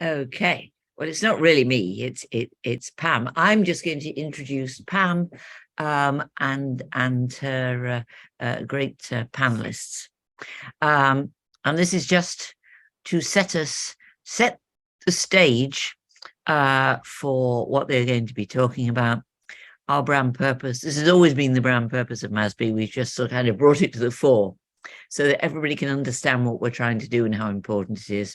Okay. Well, it's not really me. It's Pam. I'm just going to introduce Pam and her great panelists. And this is just to set the stage for what they're going to be talking about. Our brand purpose. This has always been the brand purpose of MASB. We've just sort of kind of brought it to the fore so that everybody can understand what we're trying to do and how important it is.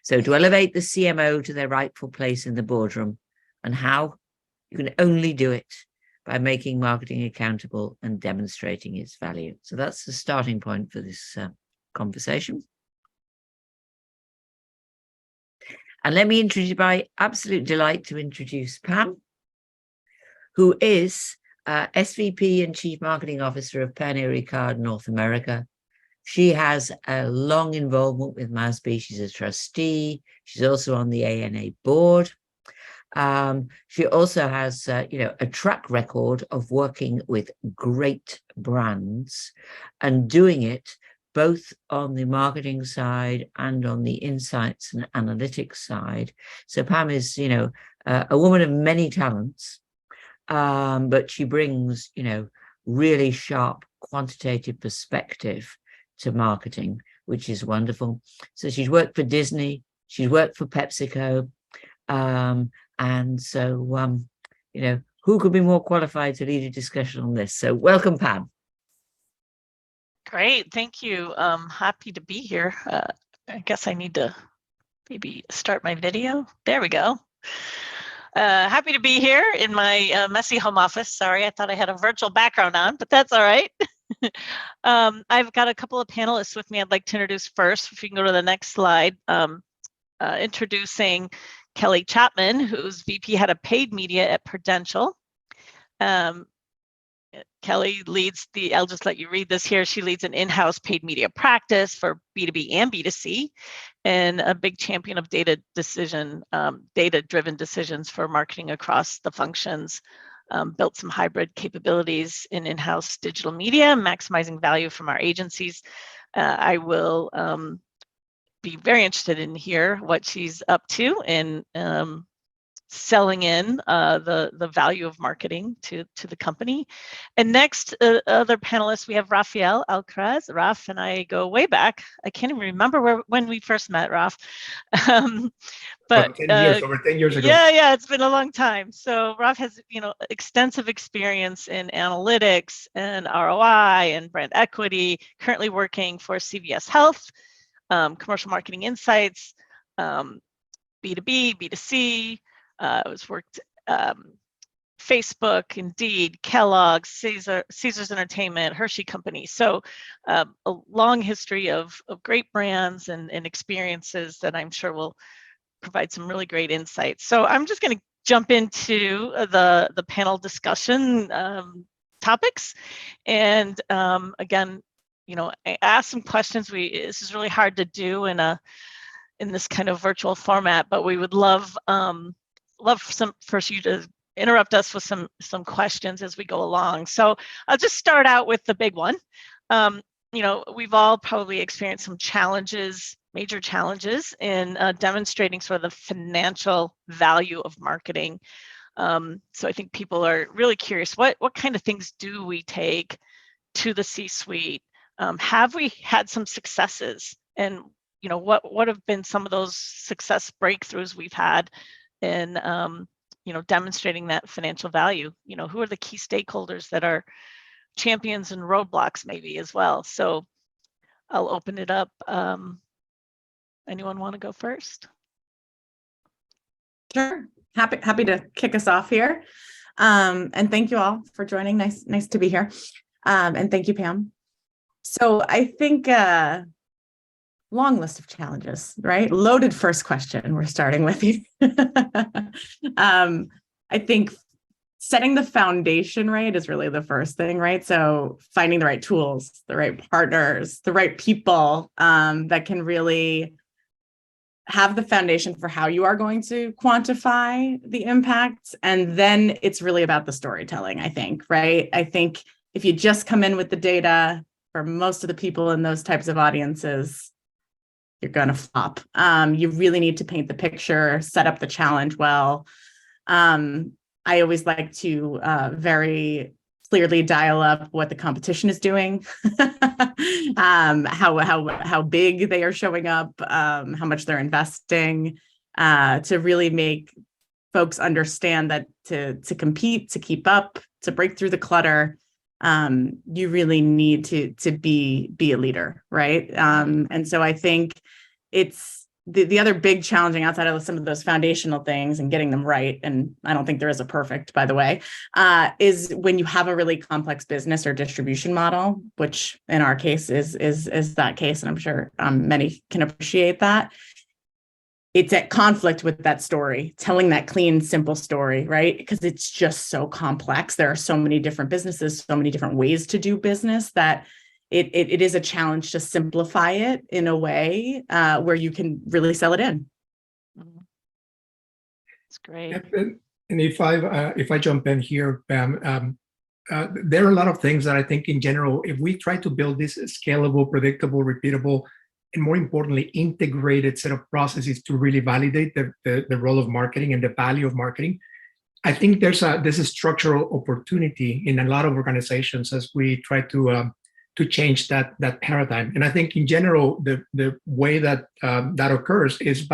So to elevate the CMO to their rightful place in the boardroom, and how you can only do it by making marketing accountable and demonstrating its value. So that's the starting point for this conversation. And let me introduce, by absolute delight to introduce Pam, who is SVP and Chief Marketing Officer of Pernod Ricard North America. She has a long involvement with MASB. She's a trustee. She's also on the ANA board. She also has, a track record of working with great brands and doing it both on the marketing side and on the insights and analytics side. So Pam is, a woman of many talents, but she brings, really sharp quantitative perspective to marketing, which is wonderful. So she's worked for Disney, she's worked for PepsiCo, and so, who could be more qualified to lead a discussion on this? So welcome, Pam. Great, thank you. Happy to be here. I guess I need to maybe start my video. There we go. Happy to be here in my messy home office. Sorry, I thought I had a virtual background on, but that's all right. I've got a couple of panelists with me I'd like to introduce first. If you can go to the next slide. Introducing Kalli Chapman, who's VP Head of Paid Media at Prudential. Kalli leads I'll just let you read this here. She leads an in-house paid media practice for B2B and B2C, and a big champion of data-driven decisions for marketing across the functions. Built some hybrid capabilities in-house digital media, maximizing value from our agencies. I will be very interested in hear what she's up to in selling in the value of marketing to the company. And next, other panelists, we have Rafael Alcaraz. Raf and I go way back. I can't even remember when we first met, Raf. But 10 years, over 10 years ago. Yeah, it's been a long time. So Raf has, extensive experience in analytics and ROI and brand equity, currently working for CVS Health, commercial marketing insights, B2B, B2C, was worked Facebook, Indeed, Kellogg's, Caesar's Entertainment, Hershey Company. So a long history of great brands and experiences that I'm sure will provide some really great insights. So I'm just going to jump into the panel discussion topics. And again, I asked some questions. This is really hard to do in this kind of virtual format, but we would love for you to interrupt us with some questions as we go along. So I'll just start out with the big one. We've all probably experienced some challenges, major challenges in demonstrating sort of the financial value of marketing. So I think people are really curious, what kind of things do we take to the C-suite? Have we had some successes? And what have been some of those success breakthroughs we've had in demonstrating that financial value? Who are the key stakeholders that are champions and roadblocks maybe as well? So I'll open it up. Anyone want to go first? Sure. Happy to kick us off here. And thank you all for joining. Nice to be here. And thank you, Pam. So I think long list of challenges, right? Loaded first question we're starting with you. I think setting the foundation right is really the first thing, right? So finding the right tools, the right partners, the right people that can really have the foundation for how you are going to quantify the impact. And then it's really about the storytelling, I think, right? I think if you just come in with the data, for most of the people in those types of audiences, you're going to flop. You really need to paint the picture, set up the challenge well. I always like to very clearly dial up what the competition is doing, how big they are showing up, how much they're investing, to really make folks understand that to compete, to keep up, to break through the clutter, you really need to be a leader, right? And so I think it's the other big challenging outside of some of those foundational things and getting them right, and I don't think there is a perfect, by the way, is when you have a really complex business or distribution model, which in our case is that case, and I'm sure many can appreciate that. It's at conflict with that story, telling that clean, simple story, right? Because it's just so complex. There are so many different businesses, so many different ways to do business that it is a challenge to simplify it in a way where you can really sell it in. That's great. And if I jump in here, Pam, there are a lot of things that I think in general, if we try to build this scalable, predictable, repeatable, and more importantly, integrated set of processes to really validate the role of marketing and the value of marketing, I think there's a structural opportunity in a lot of organizations as we try to change that paradigm. And I think in general, the way that that occurs is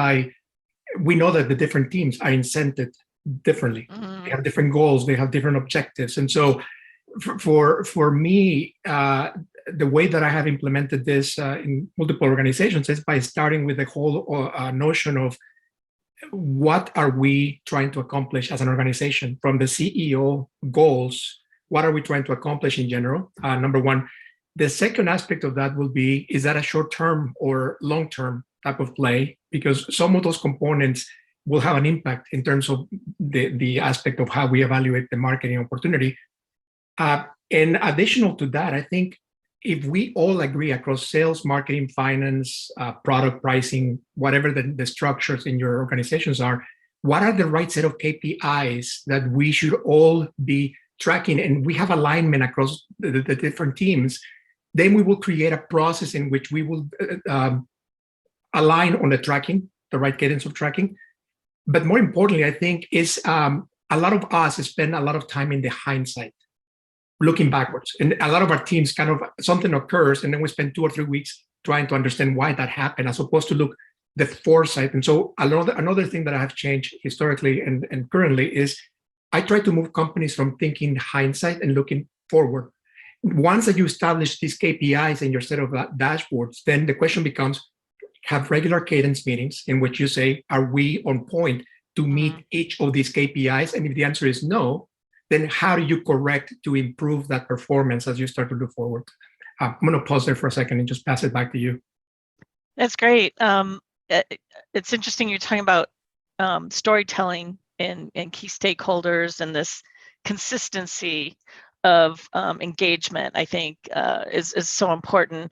we know that the different teams are incented differently. They have different goals, they have different objectives. And so for me, the way that I have implemented this in multiple organizations is by starting with the whole notion of what are we trying to accomplish as an organization from the CEO goals. What are we trying to accomplish in general? Number one. The second aspect of that will be, is that a short-term or long-term type of play? Because some of those components will have an impact in terms of the aspect of how we evaluate the marketing opportunity. And additional to that, I think if we all agree across sales, marketing, finance, product pricing, whatever the structures in your organizations are, what are the right set of KPIs that we should all be tracking? And we have alignment across the different teams. Then we will create a process in which we will align on the tracking, the right cadence of tracking. But more importantly, I think is a lot of us spend a lot of time in the hindsight, looking backwards. And a lot of our teams kind of, something occurs and then we spend 2 or 3 weeks trying to understand why that happened, as opposed to look the foresight. And so another thing that I have changed historically and currently is I try to move companies from thinking hindsight and looking forward. Once that you establish these KPIs in your set of dashboards, then the question becomes, have regular cadence meetings in which you say, are we on point to meet each of these KPIs? And if the answer is no, then how do you correct to improve that performance as you start to look forward? I'm going to pause there for a second and just pass it back to you. That's great. It's interesting you're talking about storytelling and key stakeholders, and this consistency of engagement, I think is so important.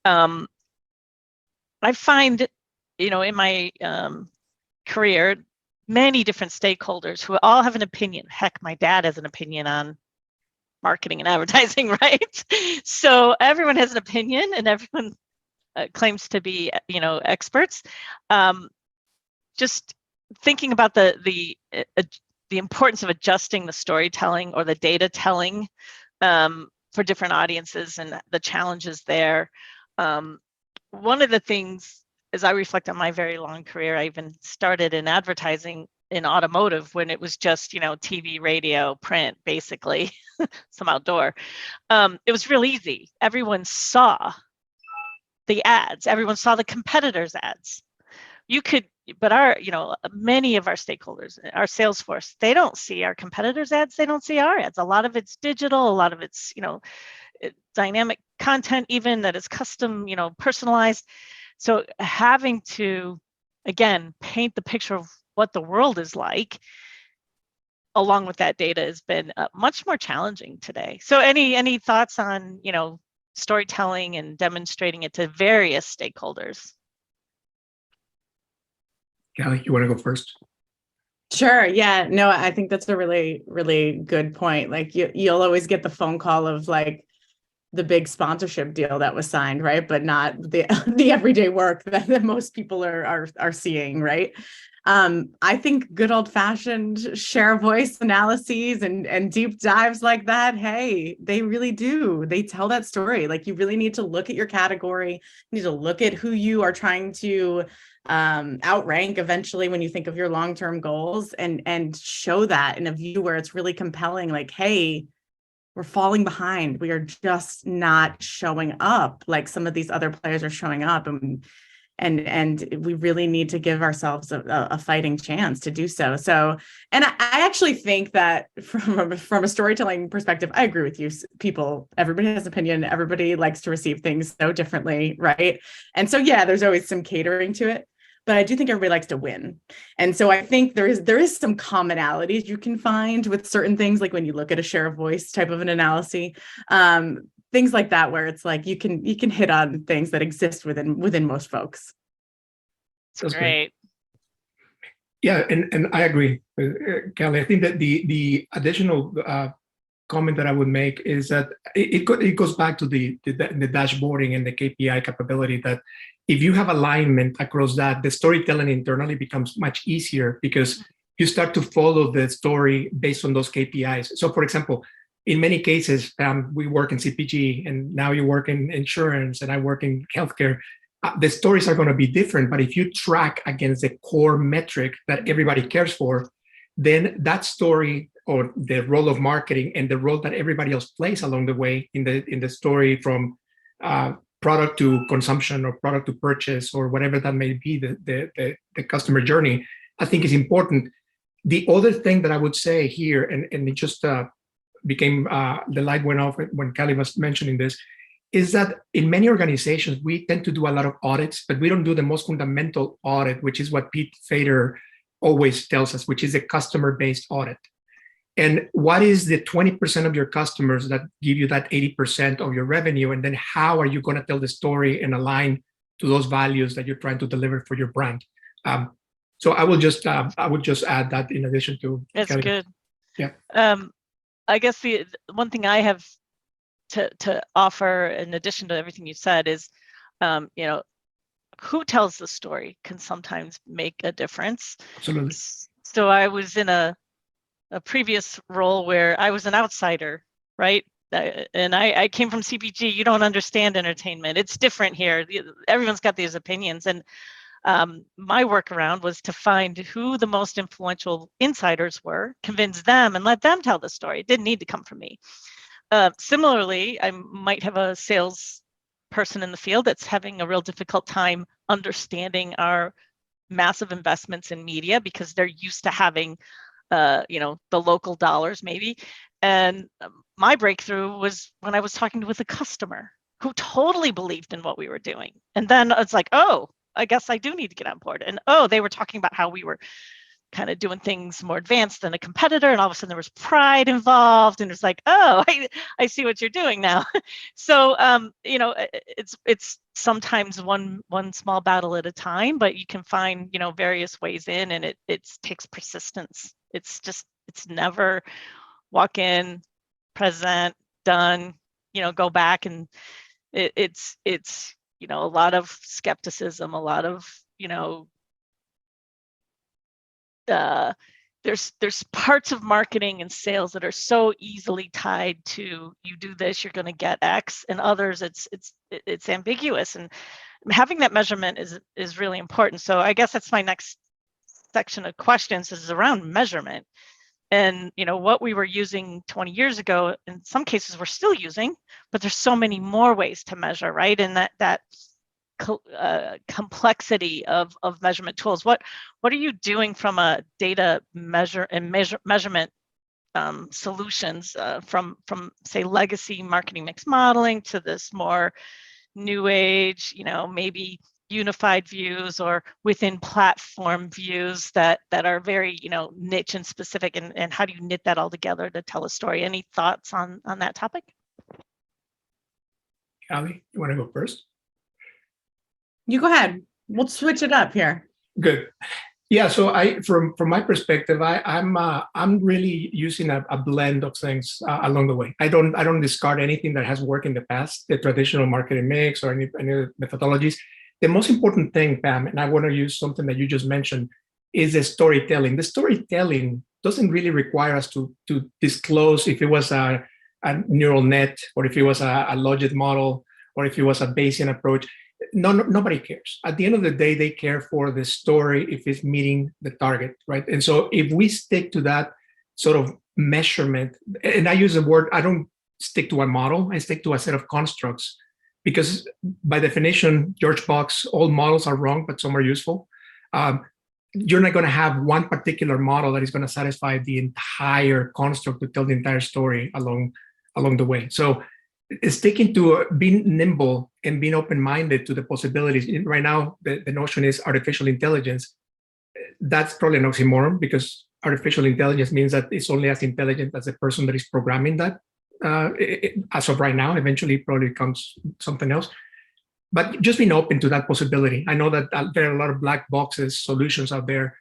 I find, in my career, many different stakeholders who all have an opinion. Heck, my dad has an opinion on marketing and advertising, right? So everyone has an opinion and everyone claims to be, experts. Just thinking about the importance of adjusting the storytelling or the data telling for different audiences and the challenges there. One of the things, as I reflect on my very long career, I even started in advertising in automotive when it was just, TV, radio, print, basically, some outdoor. It was real easy. Everyone saw the ads. Everyone saw the competitors' ads. But many of our stakeholders, our sales force, they don't see our competitors' ads. They don't see our ads. A lot of it's digital. A lot of it's, dynamic content, even that is custom, personalized. So having to, again, paint the picture of what the world is like, along with that data, has been much more challenging today. So any thoughts on, storytelling and demonstrating it to various stakeholders? Kalli, you want to go first? Sure. Yeah. No, I think that's a really, really good point. Like you'll always get the phone call of like, the big sponsorship deal that was signed, right? But not the everyday work that most people are seeing, right? I think good old fashioned share voice analyses and deep dives like that, hey, they really do. They tell that story. Like, you really need to look at your category, you need to look at who you are trying to outrank eventually when you think of your long-term goals, and show that in a view where it's really compelling, like, hey, we're falling behind. We are just not showing up like some of these other players are showing up. And we really need to give ourselves a fighting chance to do so. So, and I actually think that from a storytelling perspective, I agree with you. Everybody has opinion. Everybody likes to receive things so differently, right? And so, yeah, there's always some catering to it. But I do think everybody likes to win. And so I think there is some commonalities you can find with certain things, like when you look at a share of voice type of an analysis, things like that, where it's like you can hit on things that exist within most folks. That's great. Yeah, and I agree, Kalli. I think that the additional comment that I would make is that it goes back to the dashboarding and the KPI capability, that if you have alignment across that, the storytelling internally becomes much easier, because you start to follow the story based on those KPIs. So, for example, in many cases, we work in CPG, and now you work in insurance, and I work in healthcare. The stories are going to be different, but if you track against the core metric that everybody cares for, then that story, or the role of marketing and the role that everybody else plays along the way in the story, from product to consumption or product to purchase, or whatever that may be, the customer journey, I think is important. The other thing that I would say here, and it just became, the light went off when Kalli was mentioning this, is that in many organizations, we tend to do a lot of audits, but we don't do the most fundamental audit, which is what Pete Fader always tells us, which is a customer-based audit. And what is the 20% of your customers that give you that 80% of your revenue? And then how are you going to tell the story and align to those values that you're trying to deliver for your brand? So I would just add that in addition to. That's Kalli. good. Yeah. I guess the one thing I have to offer, in addition to everything you said, is, who tells the story can sometimes make a difference. Absolutely. So I was in a previous role where I was an outsider, right? And I came from CPG. You don't understand entertainment. It's different here. Everyone's got these opinions. And my workaround was to find who the most influential insiders were, convince them, and let them tell the story. It didn't need to come from me. Similarly, I might have a sales person in the field that's having a real difficult time understanding our massive investments in media, because they're used to having the local dollars maybe. And my breakthrough was when I was talking with a customer who totally believed in what we were doing. And then it's like, oh, I guess I do need to get on board. And they were talking about how we were kind of doing things more advanced than a competitor. And all of a sudden there was pride involved. And it's like, oh, I see what you're doing now. So, it's sometimes one small battle at a time, but you can find, various ways in, and it takes persistence. It's never walk in, present, done, go back. And it's a lot of skepticism, a lot of, there's parts of marketing and sales that are so easily tied to, you do this, you're going to get X, and others it's ambiguous, and having that measurement is really important. So I guess that's my next section of questions, is around measurement. And what we were using 20 years ago, in some cases we're still using, but there's so many more ways to measure, right? And that complexity of measurement tools. What are you doing from a data measurement solutions, from say legacy marketing mix modeling to this more new age, maybe unified views, or within platform views that are very niche and specific, and how do you knit that all together to tell a story? Any thoughts on that topic? Kalli, you want to go first? You go ahead. We'll switch it up here. Good. Yeah, so from my perspective, I'm really using a blend of things along the way. I don't discard anything that has worked in the past, the traditional marketing mix or any methodologies. The most important thing, Pam, and I want to use something that you just mentioned, is the storytelling. The storytelling doesn't really require us to disclose if it was a neural net or if it was a logit model or if it was a Bayesian approach. Nobody cares. At the end of the day, they care for the story if it's meeting the target, right? And so if we stick to that sort of measurement, and I use the word, I don't stick to a model, I stick to a set of constructs, because by definition, George Box, all models are wrong, but some are useful. You're not going to have one particular model that is going to satisfy the entire construct to tell the entire story along the way. So sticking to being nimble and being open-minded to the possibilities. Right now, the notion is artificial intelligence. That's probably an oxymoron, because artificial intelligence means that it's only as intelligent as the person that is programming that. As of right now, eventually probably becomes something else. But just being open to that possibility. I know that there are a lot of black boxes solutions out there.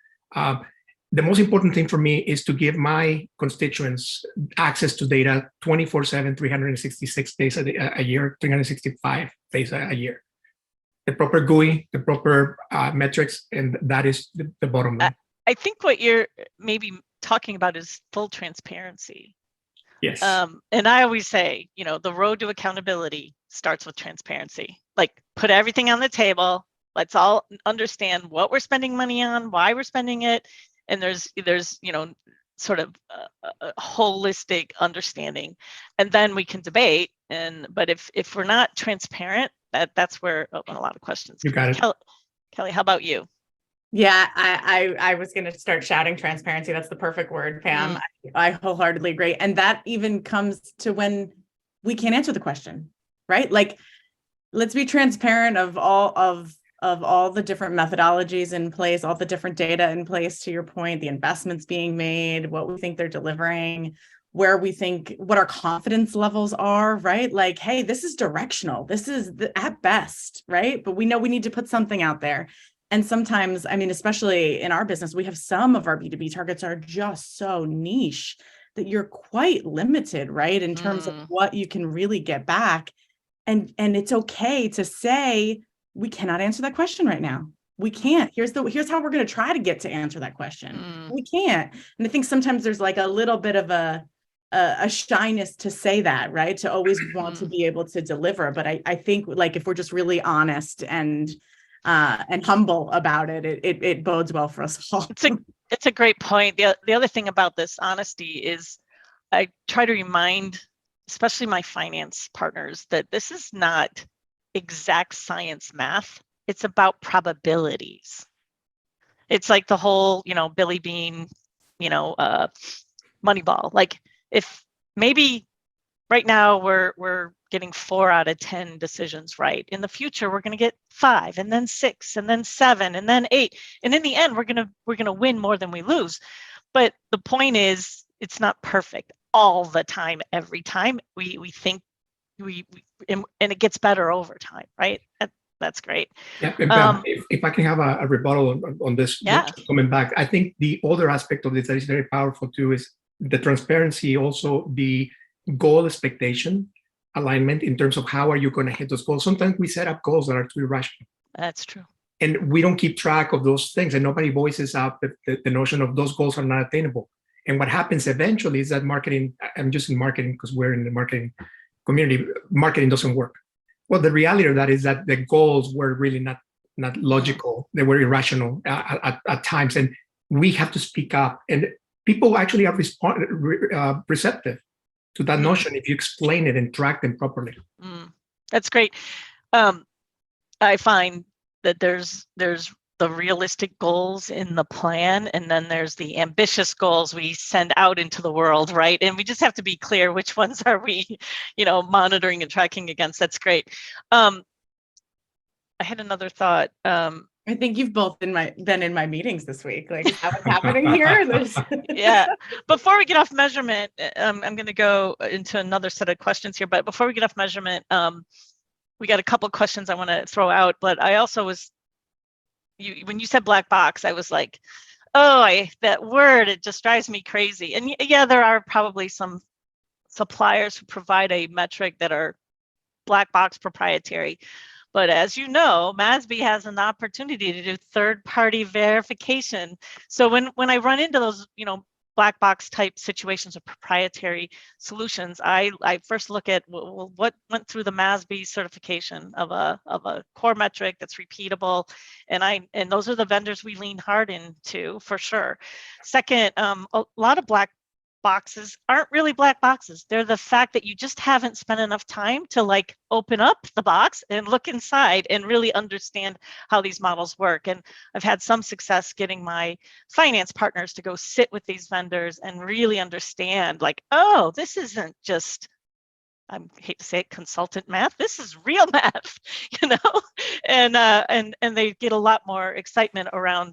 The most important thing for me is to give my constituents access to data 24/7, 366 days a year, 365 days a year. The proper GUI, the proper metrics, and that is the bottom line. I think what you're maybe talking about is full transparency. Yes. And I always say, the road to accountability starts with transparency. Like, put everything on the table. Let's all understand what we're spending money on, why we're spending it. And there's sort of a holistic understanding, and then we can debate. But if we're not transparent, that's where a lot of questions. You got it. Kalli, how about you? Yeah, I was going to start shouting transparency. That's the perfect word, Pam. I wholeheartedly agree. And that even comes to when we can't answer the question, right? Like, let's be transparent of all the different methodologies in place, all the different data in place, to your point, the investments being made, what we think they're delivering, where we think, what our confidence levels are, right? Like, hey, this is directional. This is at best, right? But we know we need to put something out there. And sometimes, I mean, especially in our business, we have some of our B2B targets are just so niche that you're quite limited, right? In terms of what you can really get back. And it's okay to say, we cannot answer that question right now. We can't. Here's how we're going to try to get to answer that question. We can't. And I think sometimes there's like a little bit of a shyness to say that, right? To always want to be able to deliver. But I think, like, if we're just really honest and humble about it, it bodes well for us all. It's a great point. The other thing about this honesty is I try to remind, especially my finance partners, that this is not exact science math. It's about probabilities. It's like the whole, Billy Bean, Moneyball. Like, if maybe right now we're getting 4 out of 10 decisions right, in the future we're going to get 5, and then 6, and then 7, and then 8, and in the end we're gonna win more than we lose. But the point is, it's not perfect all the time. Every time we think and it gets better over time, right? That's great. Yeah, if I can have a rebuttal on this, coming back, I think the other aspect of this that is very powerful too is the transparency, also the goal expectation alignment in terms of how are you going to hit those goals. Sometimes we set up goals that are too irrational. That's true. And we don't keep track of those things, and nobody voices out the notion of those goals are not attainable. And what happens eventually is that marketing, I'm just in marketing because we're in the marketing community, marketing doesn't work. Well, the reality of that is that the goals were really not logical. They were irrational at times, and we have to speak up. And people actually are receptive to that notion if you explain it and track them properly. That's great. I find that there's the realistic goals in the plan, and then there's the ambitious goals we send out into the world, right? And we just have to be clear which ones are we, monitoring and tracking against. That's great. I had another thought. I think you've both been in my meetings this week. Like, is that what's happening here? Yeah. Before we get off measurement, I'm going to go into another set of questions here. But before we get off measurement, we got a couple of questions I want to throw out. But I also was when you said black box, I was like, oh, that word, it just drives me crazy. And yeah, there are probably some suppliers who provide a metric that are black box proprietary. But as you know, MASB has an opportunity to do third-party verification. So when I run into those, black box type situations of proprietary solutions, I first look at what went through the MASB certification of a core metric that's repeatable, and those are the vendors we lean hard into for sure. Second, a lot of black boxes aren't really black boxes. They're the fact that you just haven't spent enough time to open up the box and look inside and really understand how these models work. And I've had some success getting my finance partners to go sit with these vendors and really understand oh, this isn't just, I hate to say it, consultant math. This is real math, and they get a lot more excitement around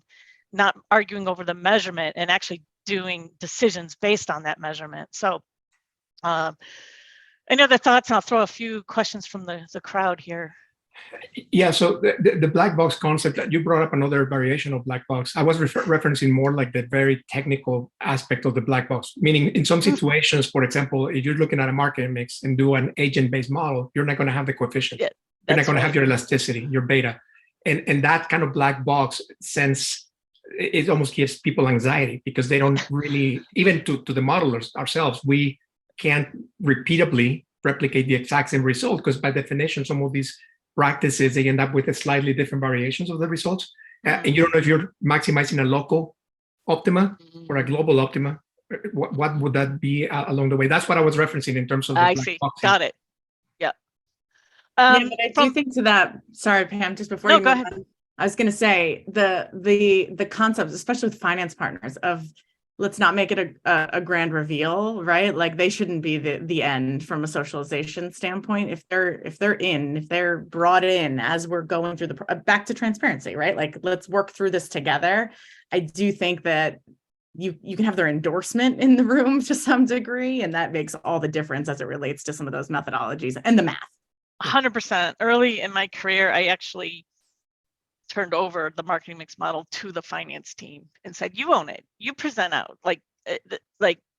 not arguing over the measurement and actually doing decisions based on that measurement. So any other thoughts? And I'll throw a few questions from the crowd here. Yeah, so the black box concept, that you brought up another variation of black box. I was referencing more like the very technical aspect of the black box, meaning in some situations, for example, if you're looking at a market mix and do an agent-based model, you're not going to have the coefficient. Yeah, you're not going to have your elasticity, your beta. And that kind of black box sense, it almost gives people anxiety because they don't really, even to the modelers ourselves, we can't repeatably replicate the exact same result because by definition, some of these practices, they end up with a slightly different variations of the results. And you don't know if you're maximizing a local optima or a global optima. What would that be along the way? That's what I was referencing in terms of the I black see. boxing. Got it. Yeah. Yeah, but I do think to that, sorry, Pam, just before you go move ahead. on, I was going to say the concepts, especially with finance partners, of let's not make it a grand reveal, right? They shouldn't be the end from a socialization standpoint. If they're brought in as we're going through back to transparency, right? Let's work through this together. I do think that you can have their endorsement in the room to some degree, and that makes all the difference as it relates to some of those methodologies and the math. 100%. Early in my career, I actually turned over the marketing mix model to the finance team and said, you own it, you present out,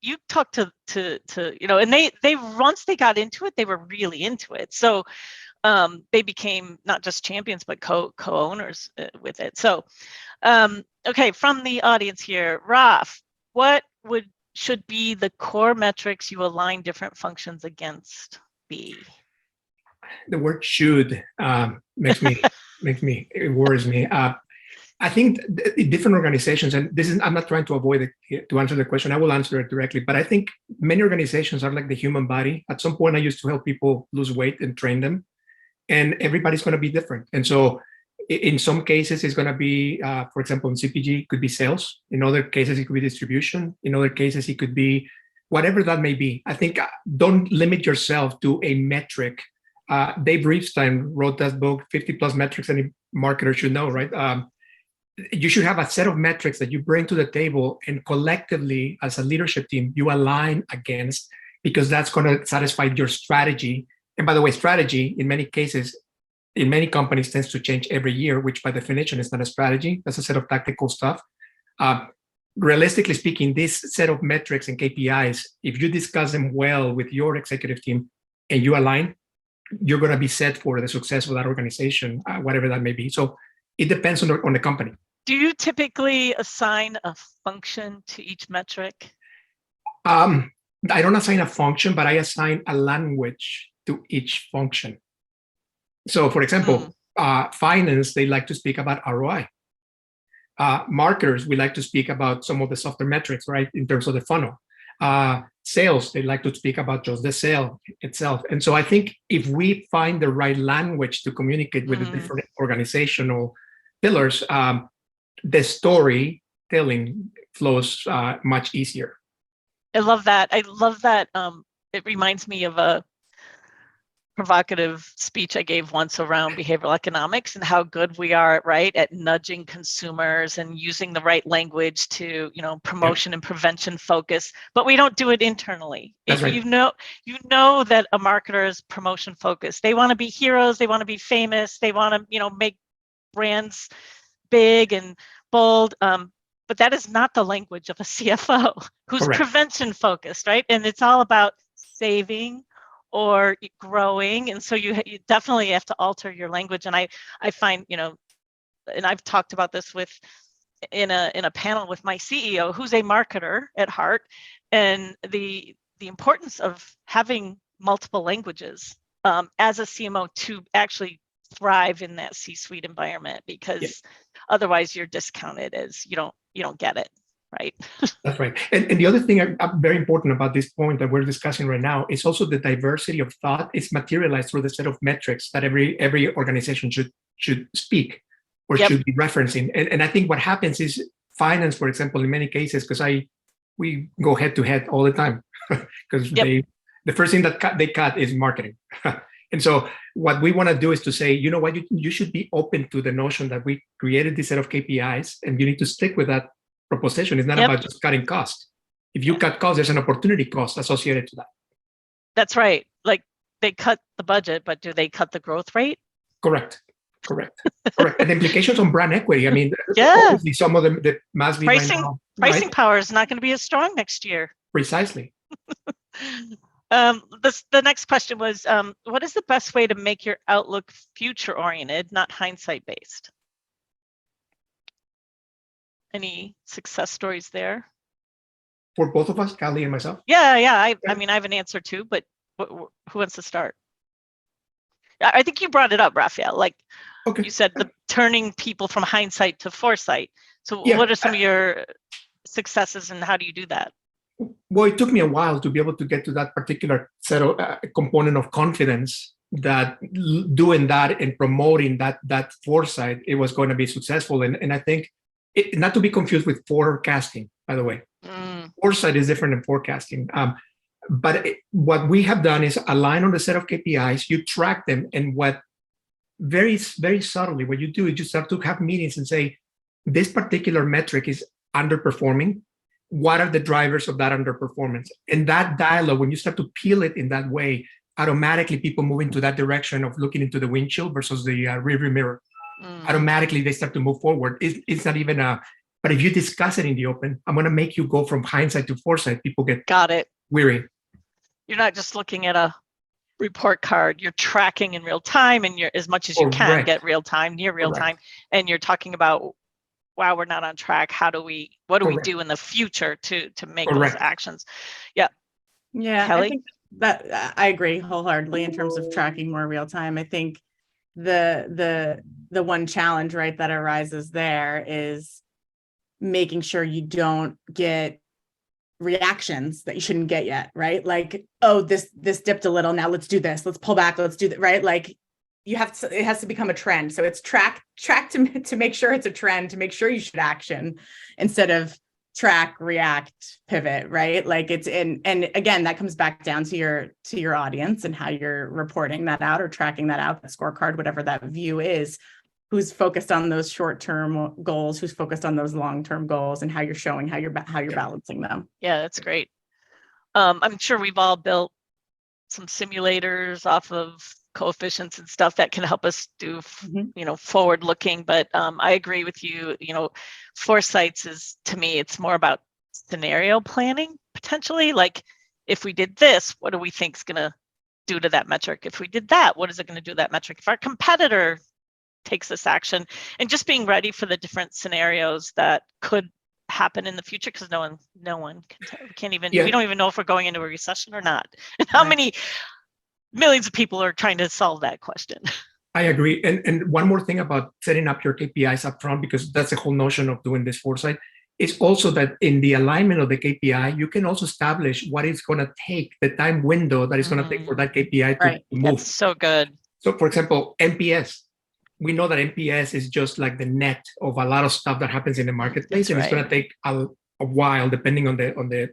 you talk to and they once they got into it, they were really into it. So they became not just champions, but co-owners with it. So, okay, from the audience here, Raf, what should be the core metrics you align different functions against be? The word should it worries me. I think different organizations, and I'm not trying to avoid to answer the question. I will answer it directly, but I think many organizations are like the human body. At some point, I used to help people lose weight and train them, and everybody's going to be different. And so in some cases, it's going to be, for example, in CPG, it could be sales. In other cases, it could be distribution. In other cases, it could be whatever that may be. I think don't limit yourself to a metric. Dave Reefstein wrote that book, 50 plus metrics any marketer should know, right? You should have a set of metrics that you bring to the table and collectively as a leadership team, you align against, because that's going to satisfy your strategy. And by the way, strategy in many cases, in many companies tends to change every year, which by definition is not a strategy. That's a set of tactical stuff. Realistically speaking, this set of metrics and KPIs, if you discuss them well with your executive team and you align, you're going to be set for the success of that organization, whatever that may be. So it depends on the company. Do you typically assign a function to each metric? I don't assign a function, but I assign a language to each function. So for example, finance, they like to speak about ROI. Marketers, we like to speak about some of the softer metrics, right, in terms of the funnel. Sales, they like to speak about just the sale itself. And so I think if we find the right language to communicate with the different organizational pillars, the storytelling flows much easier. I love that. It reminds me of a provocative speech I gave once around behavioral economics and how good we are, right, at nudging consumers and using the right language to, promotion and prevention focus, but we don't do it internally. That's right. You know that a marketer is promotion focused. They want to be heroes. They want to be famous. They want to, make brands big and bold. But that is not the language of a CFO who's Correct. prevention focused, right? And it's all about saving or growing. And so you definitely have to alter your language. And I find, and I've talked about this in a panel with my CEO, who's a marketer at heart, and the importance of having multiple languages as a CMO to actually thrive in that C-suite environment, because otherwise you're discounted as you don't get it, right? That's right. And the other thing very important about this point that we're discussing right now is also the diversity of thought is materialized through the set of metrics that every organization should speak or should be referencing. And I think what happens is finance, for example, in many cases, because we go head to head all the time, because the first thing that they cut is marketing. And so what we want to do is to say, you know what, you should be open to the notion that we created this set of KPIs and you need to stick with that proposition. It's not about just cutting costs. If you cut costs, there's an opportunity cost associated to that. That's right. Like they cut the budget, but do they cut the growth rate? Correct. And the implications on brand equity. I mean, obviously some of the MASB pricing power is not going to be as strong next year. Precisely. The next question was, what is the best way to make your outlook future-oriented, not hindsight-based? Any success stories there? For both of us, Kalli and myself? Yeah. I mean, I have an answer too, but who wants to start? I think you brought it up, Rafael. Like you said, the turning people from hindsight to foresight. So what are some of your successes and how do you do that? Well, it took me a while to be able to get to that particular set of component of confidence that doing that and promoting that foresight, it was going to be successful. And I think not to be confused with forecasting, by the way. Foresight is different than forecasting. But what we have done is align on the set of KPIs, you track them, and what very, very subtly, what you do is you start to have meetings and say, this particular metric is underperforming. What are the drivers of that underperformance? And that dialogue, when you start to peel it in that way, automatically people move into that direction of looking into the windshield versus the rearview mirror. Automatically they start to move forward. It's not even but if you discuss it in the open, I'm going to make you go from hindsight to foresight. People get weary. You're not just looking at a report card. You're tracking in real time, and you're as much as you can get real time, near real time, and you're talking about, wow, we're not on track. What do we do in the future to make those actions? Yeah. Kalli? I think that I agree wholeheartedly in terms of tracking more real time. I think the one challenge, right, that arises there is making sure you don't get reactions that you shouldn't get yet, right? Like, oh, this dipped a little, now let's do this, let's pull back, let's do that, right? Like it has to become a trend. So it's track to make sure it's a trend, to make sure you should action instead of track, react, pivot, right? Like and again, that comes back down to your audience and how you're reporting that out or tracking that out, the scorecard, whatever that view is, who's focused on those short-term goals, who's focused on those long-term goals, and how you're showing how you're balancing them. Yeah, that's great. I'm sure we've all built some simulators off of coefficients and stuff that can help us do, forward looking. But I agree with you. Foresights is, to me, it's more about scenario planning potentially. Like if we did this, what do we think is going to do to that metric? If we did that, what is it going to do to that metric? If our competitor takes this action, and just being ready for the different scenarios that could happen in the future, because no one can't even, we don't even know if we're going into a recession or not. And how many millions of people are trying to solve that question. I agree. And one more thing about setting up your KPIs up front, because that's the whole notion of doing this foresight, is also that in the alignment of the KPI, you can also establish what it's going to take, the time window that it's going to take for that KPI to move. That's so good. So for example, NPS. We know that NPS is just like the net of a lot of stuff that happens in the marketplace, and it's going to take a while, depending on the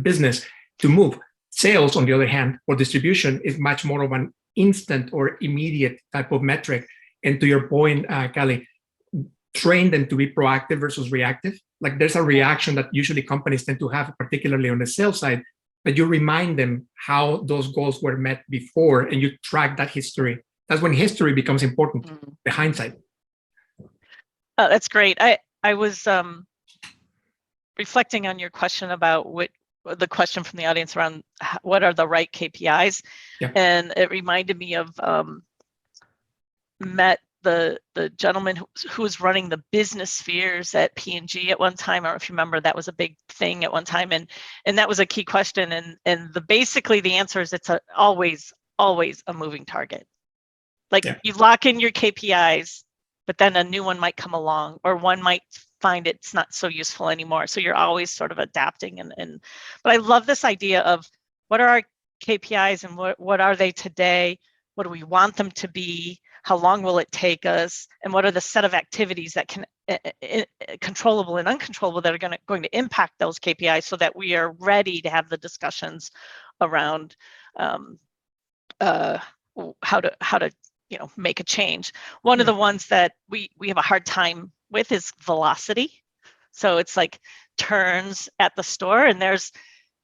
business, to move. Sales, on the other hand, or distribution, is much more of an instant or immediate type of metric. And to your point, Kalli, train them to be proactive versus reactive. Like there's a reaction that usually companies tend to have, particularly on the sales side, but you remind them how those goals were met before, and you track that history. That's when history becomes important, the hindsight. Oh, that's great. I was reflecting on your question about the question from the audience around what are the right KPIs, and it reminded me of met the gentleman who was running the business spheres at P&G at one time. I don't know if you remember, that was a big thing at one time, and that was a key question. And basically the answer is it's always a moving target. Like you lock in your KPIs, but then a new one might come along, or one might find it's not so useful anymore. So you're always sort of adapting. But I love this idea of what are our KPIs and what are they today? What do we want them to be? How long will it take us? And what are the set of activities that can controllable and uncontrollable that are going to impact those KPIs, so that we are ready to have the discussions around how to make a change. One of the ones that we have a hard time with is velocity. So it's like turns at the store, and there's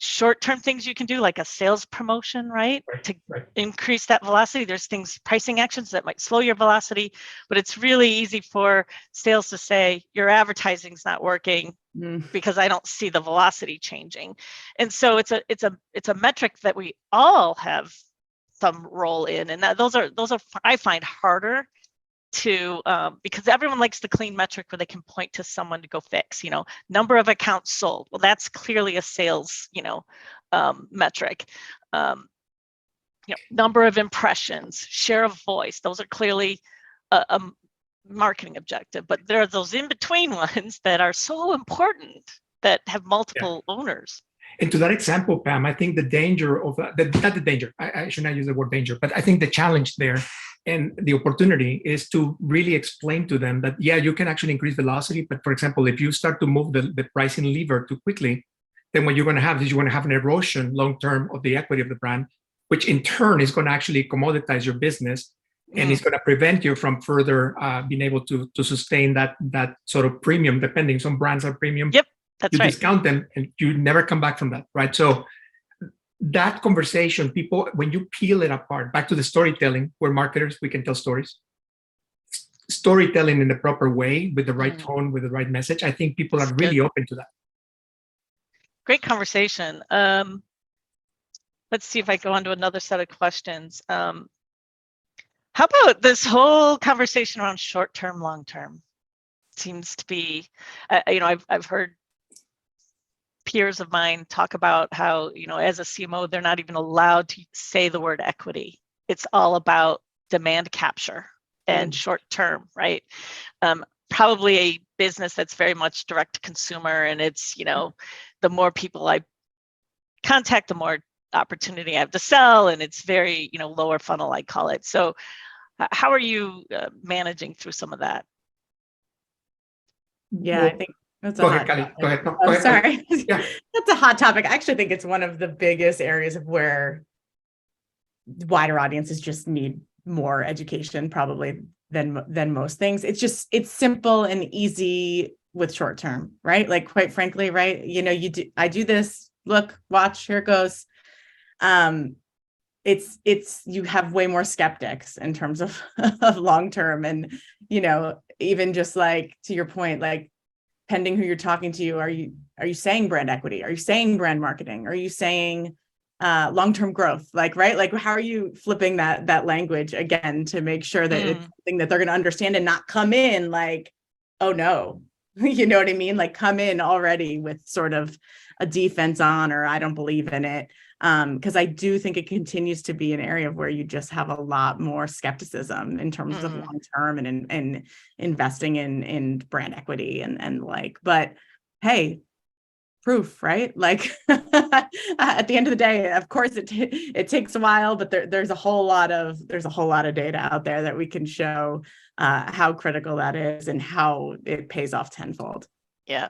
short-term things you can do, like a sales promotion, right? To increase that velocity. There's pricing actions that might slow your velocity, but it's really easy for sales to say your advertising's not working because I don't see the velocity changing. And so it's a metric that we all have some role in, and those are I find harder to because everyone likes the clean metric where they can point to someone to go fix, number of accounts sold. Well, that's clearly a sales, metric. Number of impressions, share of voice. Those are clearly a marketing objective, but there are those in between ones that are so important that have multiple owners. And to that example, Pam, I think the danger of not the danger, I should not use the word danger, but I think the challenge there and the opportunity is to really explain to them that, you can actually increase velocity. But for example, if you start to move the pricing lever too quickly, then what you're going to have is you're going to have an erosion long-term of the equity of the brand, which in turn is going to actually commoditize your business, and it's going to prevent you from further being able to sustain that sort of premium. Depending, some brands are premium. Yep, that's right. Discount them and you never come back from that, right? So that conversation, people, when you peel it apart, back to the storytelling, we're marketers, we can tell stories. Storytelling in the proper way, with the right tone, with the right message, I think people are really open to that. Great conversation. Let's see if I go on to another set of questions. How about this whole conversation around short-term, long-term? Seems to be, I've heard peers of mine talk about how, as a CMO, they're not even allowed to say the word equity. It's all about demand capture and short-term, right? Probably a business that's very much direct to consumer, and it's, the more people I contact, the more opportunity I have to sell, and it's very, lower funnel, I call it. So how are you managing through some of that? Yeah, I think that's a go hot ahead, Kalli. Go ahead. No, oh, go ahead. sorry. Yeah. That's a hot topic. I actually think it's one of the biggest areas of where wider audiences just need more education, probably than most things. It's simple and easy with short term, right? Like, quite frankly, right? I do this, look, watch, here it goes. It's you have way more skeptics in terms of long term, and even just like, to your point, like, pending who you're talking to, are you saying brand equity? Are you saying brand marketing? Are you saying long-term growth? Like, right? Like, how are you flipping that language again to make sure that it's something that they're going to understand and not come in like, oh no, you know what I mean? Like, come in already with sort of a defense on, or I don't believe in it. Because I do think it continues to be an area where you just have a lot more skepticism in terms of long term and investing in brand equity and like, but hey, proof, right? Like, at the end of the day, of course it takes a while, but there's a whole lot of data out there that we can show how critical that is and how it pays off tenfold. Yeah.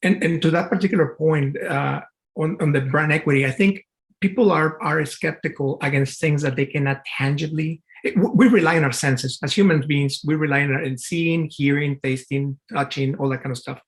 And to that particular point, on the brand equity, I think people are skeptical against things that they cannot tangibly. We rely on our senses as human beings. We rely on seeing, hearing, tasting, touching, all that kind of stuff.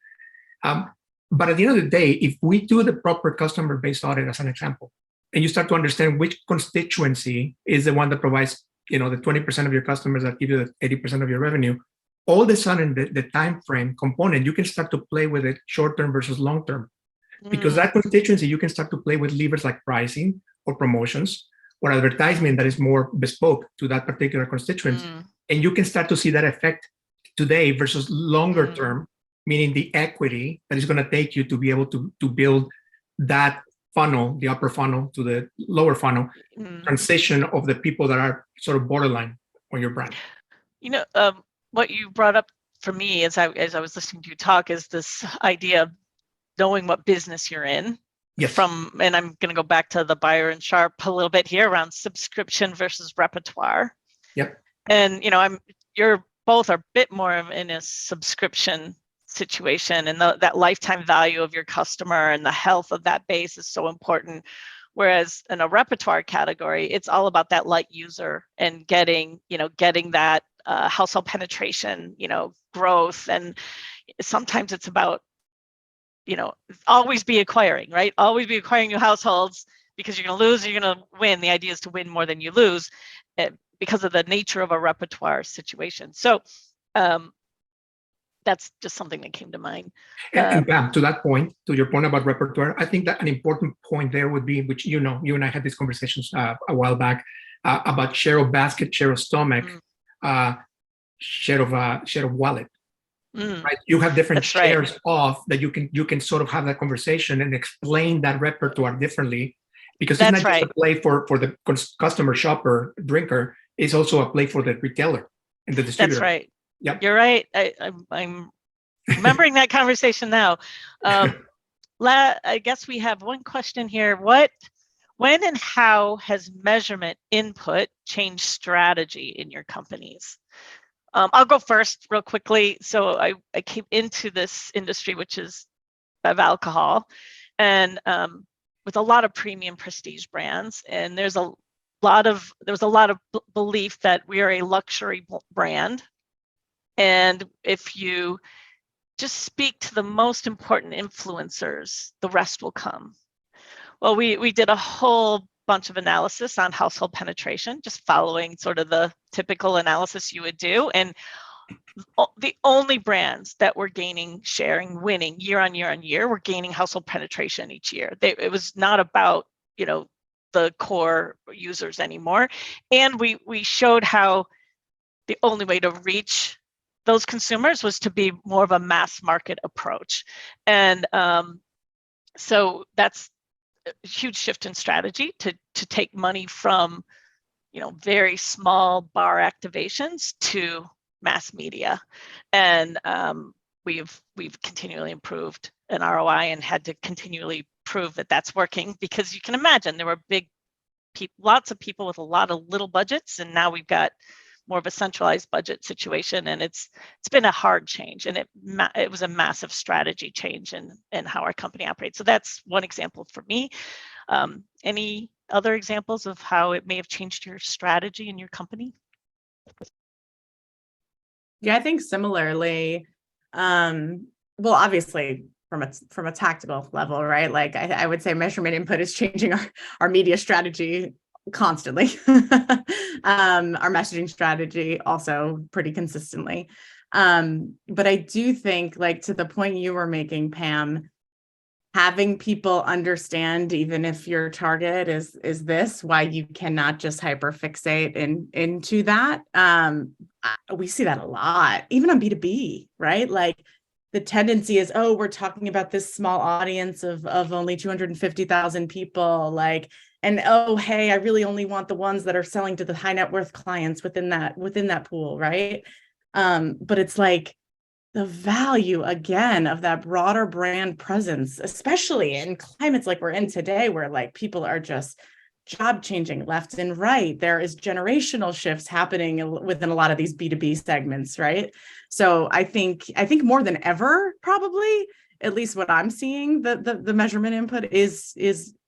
But at the end of the day, if we do the proper customer-based audit, as an example, and you start to understand which constituency is the one that provides, the 20% of your customers that give you the 80% of your revenue, all of a sudden the time frame component, you can start to play with it short-term versus long-term. Because that constituency, you can start to play with levers like pricing or promotions or advertisement that is more bespoke to that particular constituency. And you can start to see that effect today versus longer term, meaning the equity that is going to take you to be able to build that funnel, the upper funnel to the lower funnel, transition of the people that are sort of borderline on your brand. You know, what you brought up for me as I was listening to you talk is this idea of knowing what business you're in. Yes. And I'm going to go back to the Byron Sharp a little bit here around subscription versus repertoire. Yep. And, you know, you're both are a bit more in a subscription situation, and that lifetime value of your customer and the health of that base is so important. Whereas in a repertoire category, it's all about that light user and getting that household penetration, growth. And sometimes it's about, always be acquiring, right? Always be acquiring new households, because you're going to lose, or you're going to win. The idea is to win more than you lose, because of the nature of a repertoire situation. So that's just something that came to mind. And Pam, to that point, to your point about repertoire, I think that an important point there would be, which you and I had these conversations a while back about share of basket, share of stomach, share of wallet. Right? You have different shares of that. You can sort of have that conversation and explain that repertoire differently, because it's not just a play for the customer, shopper, drinker. It's also a play for the retailer and the distributor. That's right. Yep. You're right. I'm remembering that conversation now. I guess we have one question here. When and how has measurement input changed strategy in your companies? I'll go first real quickly. So I came into this industry, which is of alcohol, and with a lot of premium prestige brands. And there was a lot of belief that we are a luxury brand. And if you just speak to the most important influencers, the rest will come. Well, we did a whole bunch of analysis on household penetration, just following sort of the typical analysis you would do. And the only brands that were gaining share and winning year on year were gaining household penetration each year. It was not about, the core users anymore. And we showed how the only way to reach those consumers was to be more of a mass market approach. And so that's a huge shift in strategy to take money from, very small bar activations to mass media. And we've continually improved an ROI and had to continually prove that that's working, because you can imagine there were lots of people with a lot of little budgets, and now we've got more of a centralized budget situation, and it's been a hard change, and it was a massive strategy change in how our company operates. So that's one example for me. Any other examples of how it may have changed your strategy in your company? Yeah, I think similarly. Well, obviously from a tactical level, right? Like I would say measurement input is changing our media strategy constantly. Our messaging strategy also pretty consistently. But I do think, like, to the point you were making, Pam, having people understand, even if your target is this, why you cannot just hyperfixate into that. We see that a lot, even on B2B, right? Like the tendency is, we're talking about this small audience of only 250,000 people, like, and hey, I really only want the ones that are selling to the high net worth clients within that pool, right? But it's like the value again of that broader brand presence, especially in climates like we're in today, where like people are just job changing left and right. There is generational shifts happening within a lot of these B2B segments, right? So I think more than ever, probably, at least what I'm seeing, the measurement input is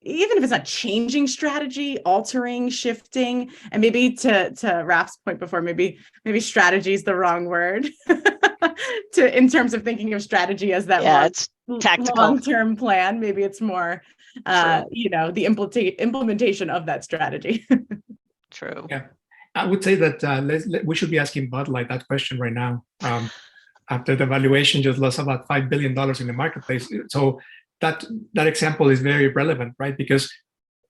even if it's not changing strategy, altering, shifting, and maybe to Raf's point before, maybe strategy is the wrong word in terms of thinking of strategy as that it's tactical long-term plan. Maybe it's more the implementation of that strategy. True. Yeah. I would say that we should be asking Bud Light that question right now. After the valuation just lost about $5 billion in the marketplace. So that example is very relevant, right? Because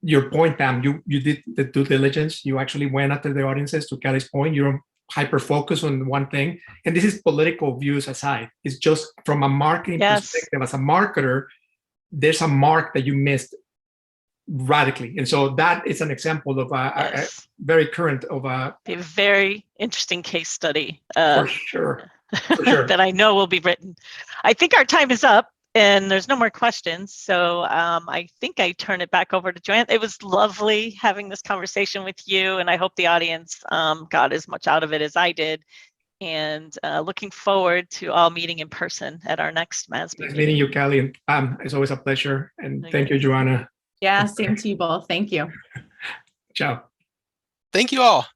your point, Pam, you did the due diligence. You actually went after the audiences. To Kalli's point, you're hyper focused on one thing. And this is political views aside. It's just from a marketing perspective, as a marketer, there's a mark that you missed radically. And so that is an example of a very current of a very interesting case study. For sure. That I know will be written. I think our time is up and there's no more questions. So I think I turn it back over to Joanne. It was lovely having this conversation with you, and I hope the audience got as much out of it as I did. And looking forward to all meeting in person at our next MASB meeting. Meeting you, Kalli, and Pam. It's always a pleasure. And thank you, Joanna. Yeah, same to you both. Thank you. Ciao. Thank you all.